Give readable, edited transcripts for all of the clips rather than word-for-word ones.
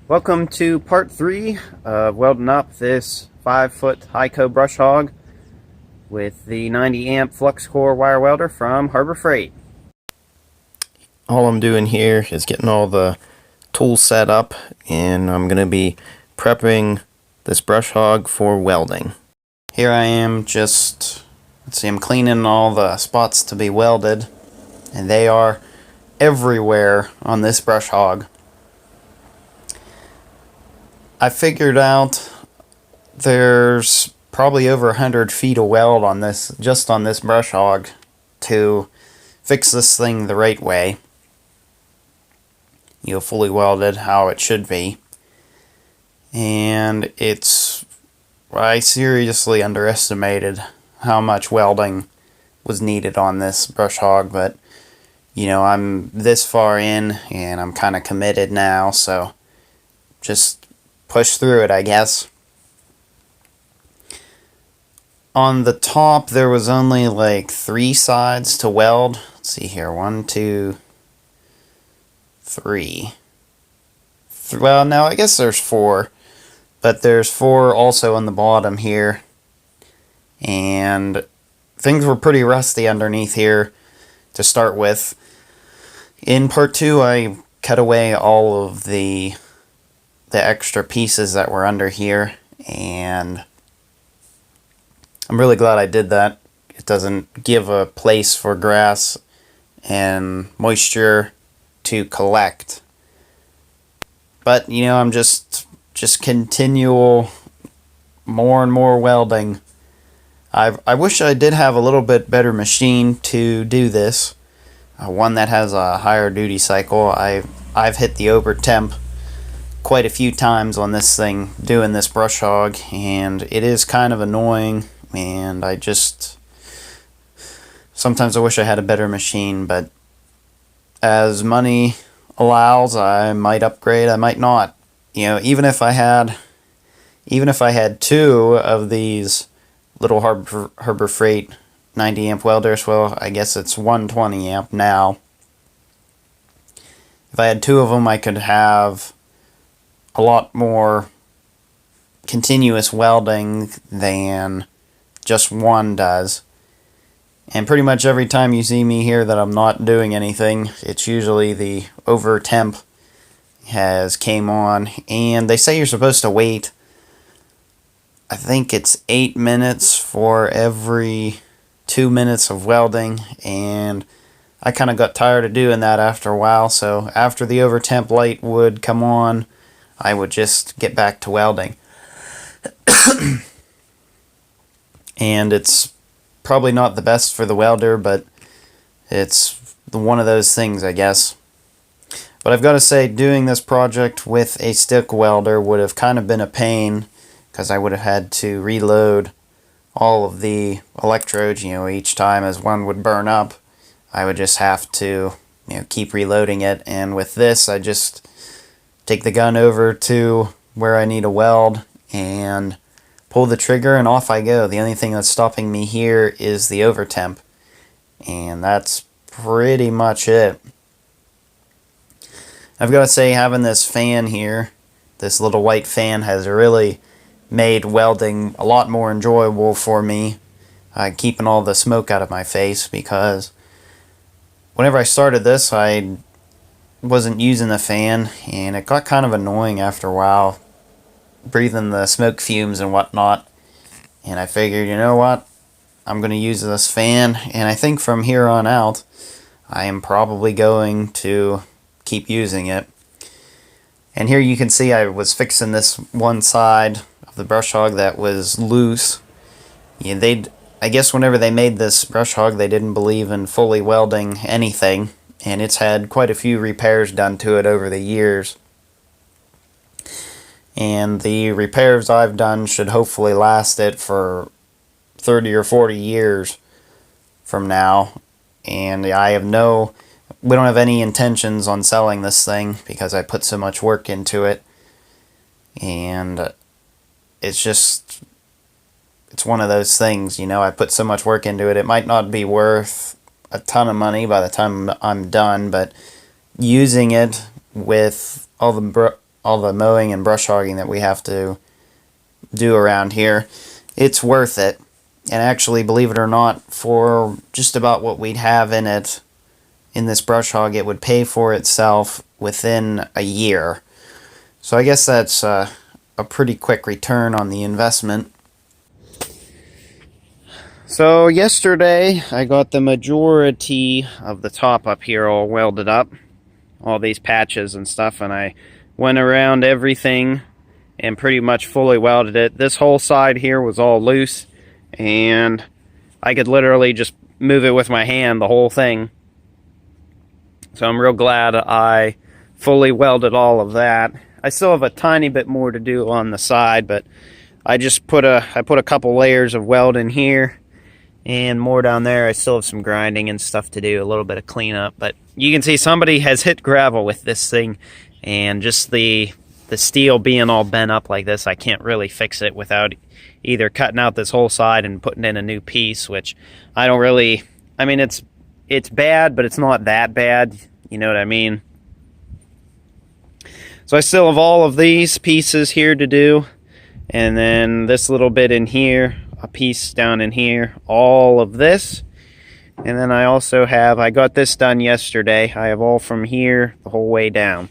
Welcome to part 3 of welding up this 5-foot HICO brush hog with the 90 amp flux core wire welder from Harbor Freight. All I'm doing here is getting all the tools set up, and I'm going to be prepping this brush hog for welding. Here I am I'm cleaning all the spots to be welded, and they are everywhere on this brush hog. I figured out there's probably over 100 feet of weld on this, just on this brush hog, to fix this thing the right way. Fully welded how it should be. And I seriously underestimated how much welding was needed on this brush hog, but I'm this far in and I'm kind of committed now, so just push through it, I guess. On the top there was only like 3 sides to weld. Let's see here, 1, 2, 3. Well, no, I guess there's 4, but there's 4 also on the bottom here, and things were pretty rusty underneath here to start with. In part 2 I cut away all of the extra pieces that were under here, and I'm really glad I did that. It doesn't give a place for grass and moisture to collect. But I'm just continual more and more welding. I wish I did have a little bit better machine to do this, one that has a higher duty cycle. I've hit the over temp quite a few times on this thing doing this brush hog, and it is kind of annoying, and sometimes I wish I had a better machine, but as money allows, I might upgrade, I might not. Even if I had 2 of these little Harbor Freight 90 amp welders, well, I guess it's 120 amp now. If I had 2 of them, I could have a lot more continuous welding than just one does. And pretty much every time you see me here that I'm not doing anything, it's usually the over temp has came on, and they say you're supposed to wait, I think it's 8 minutes for every 2 minutes of welding, and I kind of got tired of doing that after a while, so after the over temp light would come on, I would just get back to welding. And it's probably not the best for the welder, but it's one of those things, I guess. But I've got to say, doing this project with a stick welder would have kind of been a pain, because I would have had to reload all of the electrodes, each time as one would burn up. I would just have to, keep reloading it, and with this, I just take the gun over to where I need a weld and pull the trigger, and off I go. The only thing that's stopping me here is the over temp, and that's pretty much it. I've got to say, having this fan here, this little white fan, has really made welding a lot more enjoyable for me, keeping all the smoke out of my face, because whenever I started this, I wasn't using the fan, and it got kind of annoying after a while, breathing the smoke fumes and whatnot. And I figured, you know what, I'm going to use this fan, and I think from here on out I am probably going to keep using it. And here you can see I was fixing this one side of the brush hog that was loose. I guess whenever they made this brush hog, they didn't believe in fully welding anything, and it's had quite a few repairs done to it over the years. And the repairs I've done should hopefully last it for 30 or 40 years from now. And we don't have any intentions on selling this thing, because I put so much work into it. And it's one of those things, I put so much work into it, it might not be worth a ton of money by the time I'm done, but using it with all the all the mowing and brush hogging that we have to do around here, it's worth it. And actually, believe it or not, for just about what we'd have in it, in this brush hog, it would pay for itself within a year. So I guess that's a pretty quick return on the investment. So yesterday, I got the majority of the top up here all welded up, all these patches and stuff, and I went around everything and pretty much fully welded it. This whole side here was all loose, and I could literally just move it with my hand, the whole thing. So I'm real glad I fully welded all of that. I still have a tiny bit more to do on the side, but I just put a couple layers of weld in here and more down there. I still have some grinding and stuff to do, a little bit of cleanup, but you can see somebody has hit gravel with this thing, and just the steel being all bent up like this, I can't really fix it without either cutting out this whole side and putting in a new piece, which I don't really, I mean, it's bad, but it's not that bad, you know what I mean? So I still have all of these pieces here to do, and then this little bit in here, a piece down in here, all of this, and then I also have, I got this done yesterday, I have all from here the whole way down.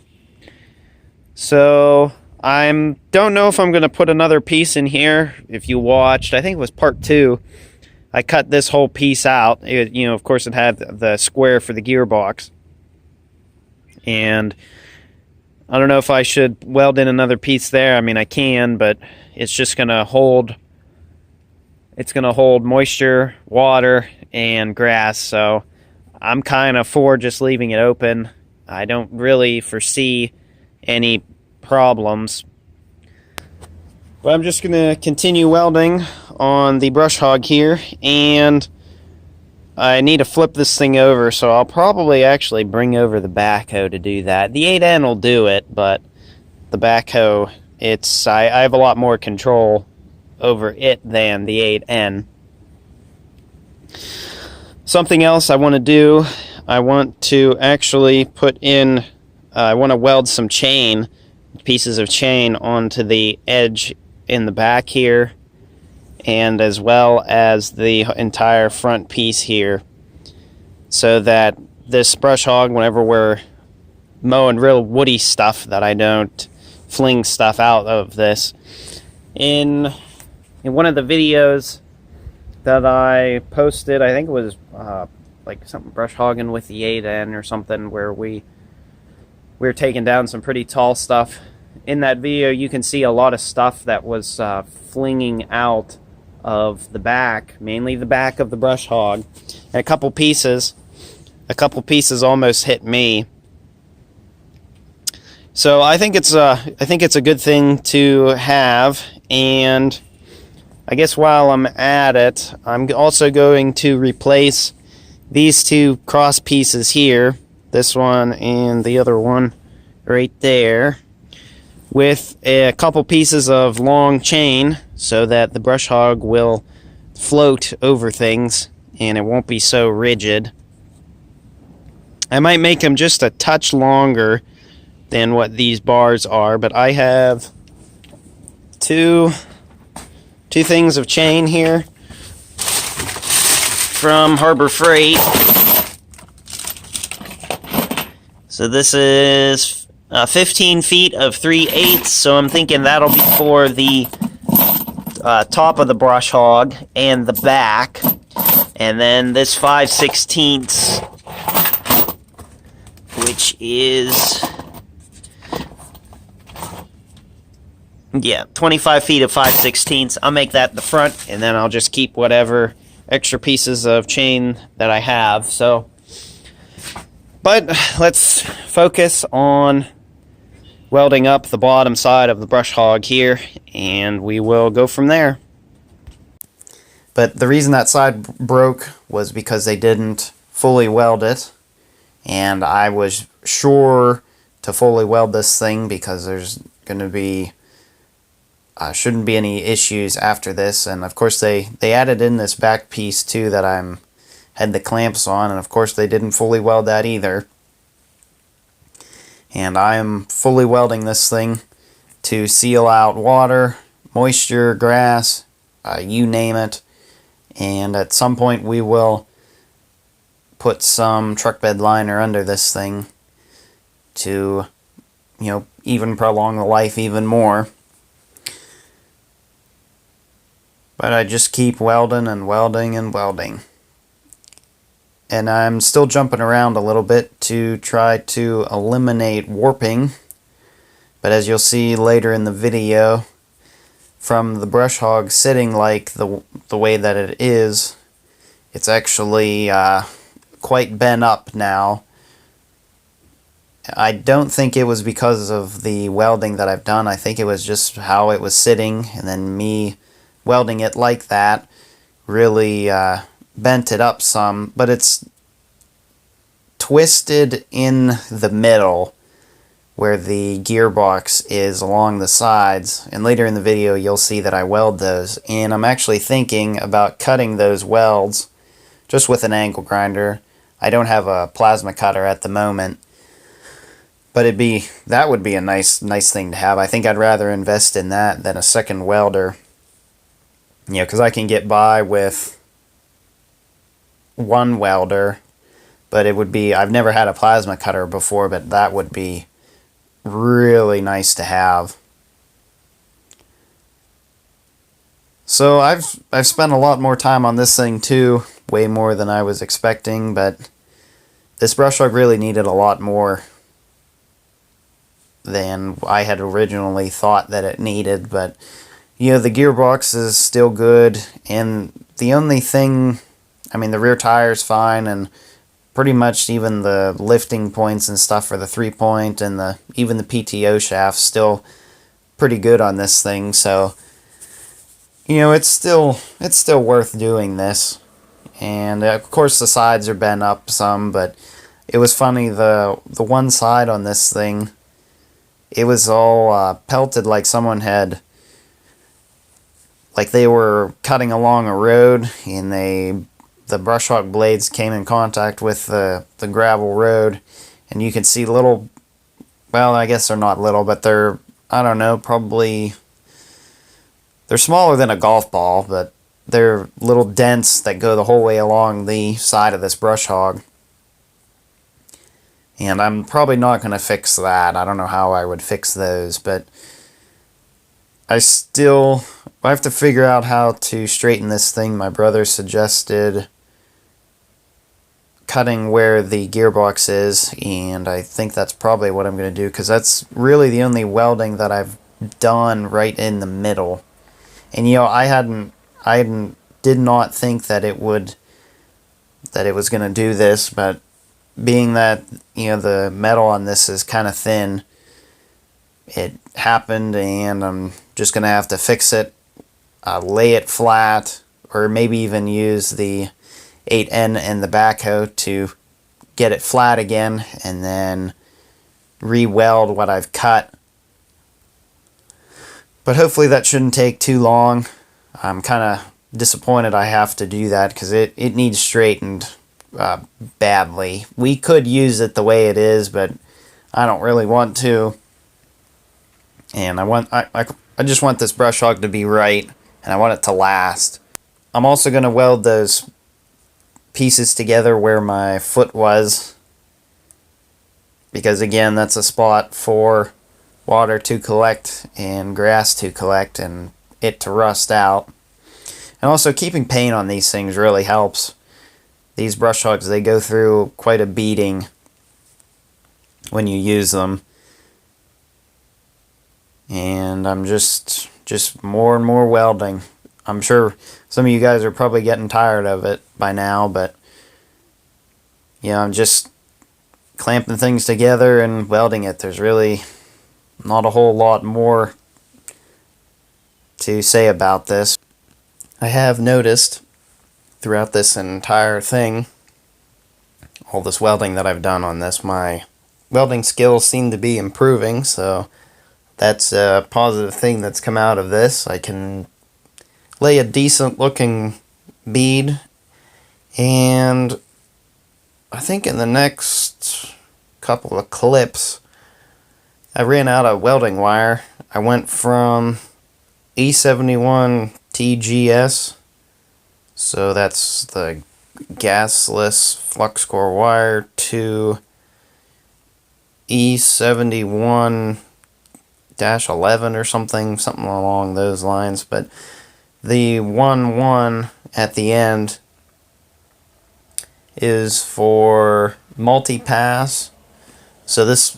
So I don't know if I'm going to put another piece in here. If you watched, I think it was part 2, I cut this whole piece out. You know, of course it had the square for the gearbox, and I don't know if I should weld in another piece there. I mean, I can, but it's just going to hold, it's going to hold moisture, water, and grass, so I'm kind of for just leaving it open. I don't really foresee any problems. But I'm just going to continue welding on the brush hog here, and I need to flip this thing over, so I'll probably actually bring over the backhoe to do that. The 8N will do it, but the backhoe, I have a lot more control over it than the 8N. Something else I want to do, I want to actually put in, I want to weld some chain, pieces of chain onto the edge in the back here, and as well as the entire front piece here, so that this brush hog, whenever we're mowing real woody stuff, that I don't fling stuff out of this. In one of the videos that I posted, I think it was like something brush hogging with the 8N or something, where we were taking down some pretty tall stuff. In that video, you can see a lot of stuff that was flinging out of the back, mainly the back of the brush hog, and a couple pieces almost hit me. So I think it's a good thing to have, and I guess while I'm at it, I'm also going to replace these two cross pieces here, this one and the other one right there, with a couple pieces of long chain so that the brush hog will float over things and it won't be so rigid. I might make them just a touch longer than what these bars are, but I have two things of chain here from Harbor Freight. So this is 15 feet of 3/8, so I'm thinking that'll be for the top of the brush hog and the back. And then this 5/16, which is, yeah, 25 feet of 5/16. I'll make that the front, and then I'll just keep whatever extra pieces of chain that I have. So, but let's focus on welding up the bottom side of the brush hog here, and we will go from there. But the reason that side broke was because they didn't fully weld it, and I was sure to fully weld this thing because there's going to be shouldn't be any issues after this. And of course they added in this back piece too that had the clamps on, and of course they didn't fully weld that either. And I am fully welding this thing to seal out water, moisture, grass, you name it. And at some point we will put some truck bed liner under this thing to, even prolong the life even more. But I just keep welding and welding and welding. And I'm still jumping around a little bit to try to eliminate warping. But as you'll see later in the video, from the brush hog sitting like the way that it is, it's actually quite bent up now. I don't think it was because of the welding that I've done. I think it was just how it was sitting, and then me welding it like that really bent it up some, but it's twisted in the middle where the gearbox is along the sides, and later in the video you'll see that I weld those, and I'm actually thinking about cutting those welds just with an angle grinder. I don't have a plasma cutter at the moment, but that would be a nice thing to have. I think I'd rather invest in that than a second welder, because I can get by with one welder, but I've never had a plasma cutter before, but that would be really nice to have. So I've spent a lot more time on this thing too, way more than I was expecting, but this brush hog really needed a lot more than I had originally thought that it needed. But the gearbox is still good, and the only thing, the rear tire's fine, and pretty much even the lifting points and stuff for the 3-point and even the PTO shaft's still pretty good on this thing. So it's still worth doing this. And of course the sides are bent up some, but it was funny, the one side on this thing, it was all pelted like someone had, like they were cutting along a road and the brush hog blades came in contact with the gravel road, and you can see little, well, I guess they're not little, but they're, I don't know, probably, they're smaller than a golf ball, but they're little dents that go the whole way along the side of this brush hog. And I'm probably not going to fix that. I don't know how I would fix those, but I have to figure out how to straighten this thing. My brother suggested cutting where the gearbox is, and I think that's probably what I'm going to do, because that's really the only welding that I've done right in the middle. And I did not think that it was going to do this, but being that the metal on this is kind of thin, it happened, and I'm just going to have to fix it, lay it flat, or maybe even use the 8N and the backhoe to get it flat again, and then re-weld what I've cut. But hopefully that shouldn't take too long. I'm kind of disappointed I have to do that, because it needs straightened badly. We could use it the way it is, but I don't really want to. And I just want this brush hog to be right, and I want it to last. I'm also going to weld those pieces together where my foot was, because again, that's a spot for water to collect and grass to collect and it to rust out. And also, keeping paint on these things really helps. These brush hogs, they go through quite a beating when you use them. And I'm just more and more welding. I'm sure some of you guys are probably getting tired of it by now, but I'm just clamping things together and welding it. There's really not a whole lot more to say about this. I have noticed throughout this entire thing, all this welding that I've done on this, my welding skills seem to be improving, so that's a positive thing that's come out of this. I can lay a decent looking bead, and I think in the next couple of clips I ran out of welding wire. I went from E71 TGS, so that's the gasless flux core wire, to E71-11 or something along those lines. But the 1-1 at the end is for multi-pass. So this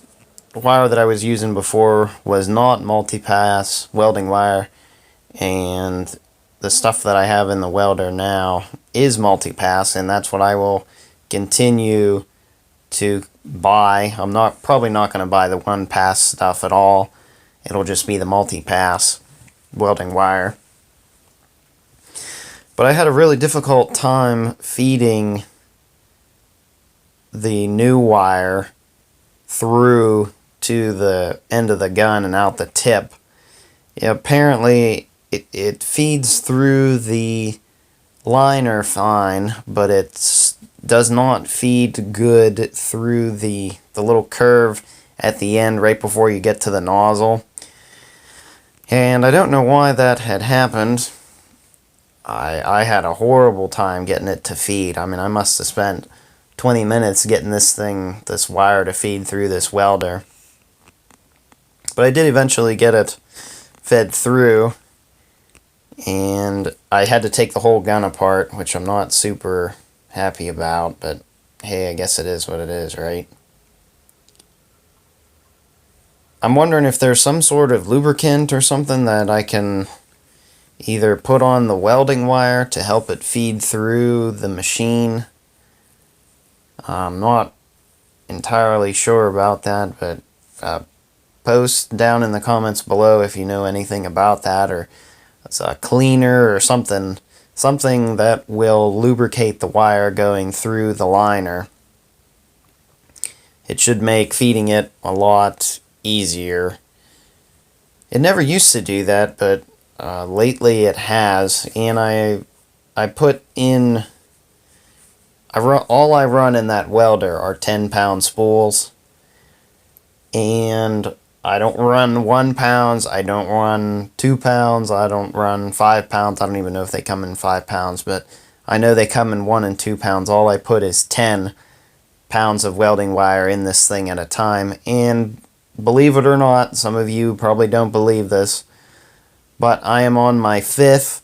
wire that I was using before was not multi-pass welding wire, and the stuff that I have in the welder now is multi-pass, and that's what I will continue to buy. I'm probably not going to buy the one-pass stuff at all. It'll just be the multi-pass welding wire. But I had a really difficult time feeding the new wire through to the end of the gun and out the tip. Yeah, apparently it feeds through the liner fine, but it does not feed good through the little curve at the end right before you get to the nozzle. And I don't know why that had happened. I had a horrible time getting it to feed. I mean, I must have spent 20 minutes getting this wire to feed through this welder. But I did eventually get it fed through, and I had to take the whole gun apart, which I'm not super happy about, but hey, I guess it is what it is, right? I'm wondering if there's some sort of lubricant or something that I can either put on the welding wire to help it feed through the machine. I'm not entirely sure about that, but post down in the comments below if you know anything about that, or it's a cleaner or something that will lubricate the wire going through the liner. It should make feeding it a lot easier. It never used to do that, but lately it has, and I put in, all I run in that welder are 10-pound spools, and I don't run 1 pounds, I don't run 2 pounds, I don't run 5 pounds, I don't even know if they come in 5 pounds, but I know they come in 1 and 2 pounds. All I put is 10 pounds of welding wire in this thing at a time, and believe it or not, some of you probably don't believe this, but I am on my 5th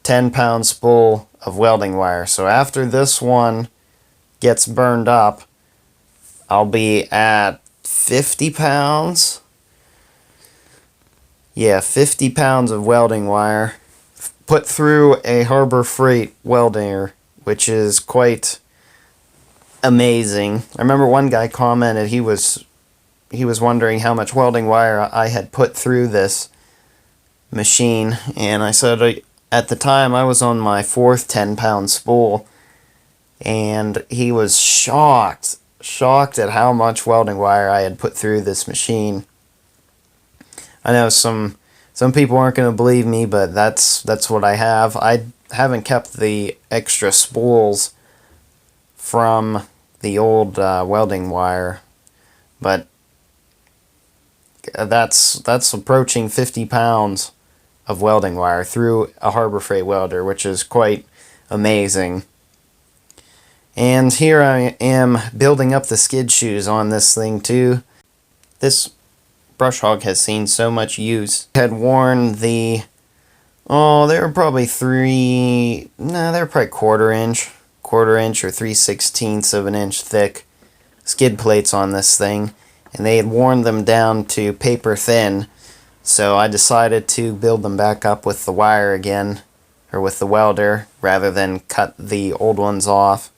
10-pound spool of welding wire. So after this one gets burned up, I'll be at 50 pounds. Yeah, 50 pounds of welding wire put through a Harbor Freight welder, which is quite amazing. I remember one guy commented he was wondering how much welding wire I had put through this machine, and I said at the time I was on my 4th 10-pound spool, and he was shocked at how much welding wire I had put through this machine. I know some people aren't going to believe me, but that's what I have. I haven't kept the extra spools from the old welding wire, but that's approaching 50 pounds of welding wire through a Harbor Freight welder, which is quite amazing. And here I am building up the skid shoes on this thing too. This brush hog has seen so much use. Had worn the, they were probably they were probably quarter inch or 3/16 of an inch thick skid plates on this thing, and they had worn them down to paper thin. So I decided to build them back up with the wire again, or with the welder, rather than cut the old ones off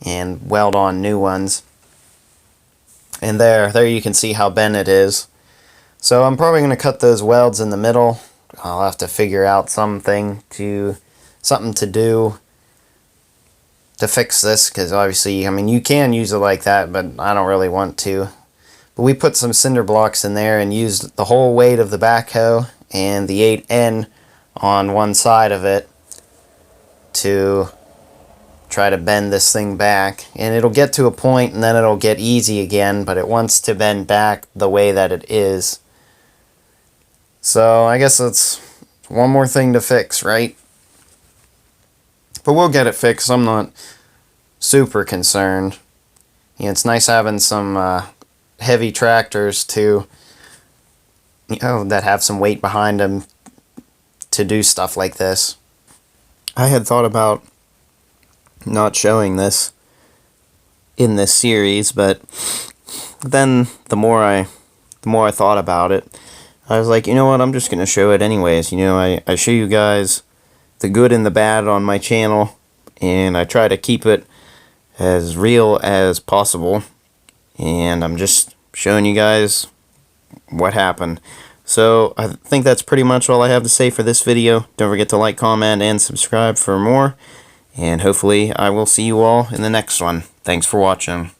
and weld on new ones. And there you can see how bent it is. So I'm probably going to cut those welds in the middle. I'll have to figure out something to do to fix this, because obviously, I mean, you can use it like that, but I don't really want to. But we put some cinder blocks in there and used the whole weight of the backhoe and the 8N on one side of it to try to bend this thing back. And it'll get to a point and then it'll get easy again, but it wants to bend back the way that it is. So I guess it's one more thing to fix, right? But we'll get it fixed. I'm not super concerned. You know, it's nice having some heavy tractors to, you know, that have some weight behind them to do stuff like this. I had thought about not showing this in this series, but then the more I thought about it, I was like, you know what, I'm just going to show it anyways. You know, I show you guys the good and the bad on my channel, and I try to keep it as real as possible, and I'm just showing you guys what happened. So I think that's pretty much all I have to say for this video. Don't forget to like, comment, and subscribe for more, and hopefully I will see you all in the next one. Thanks for watching.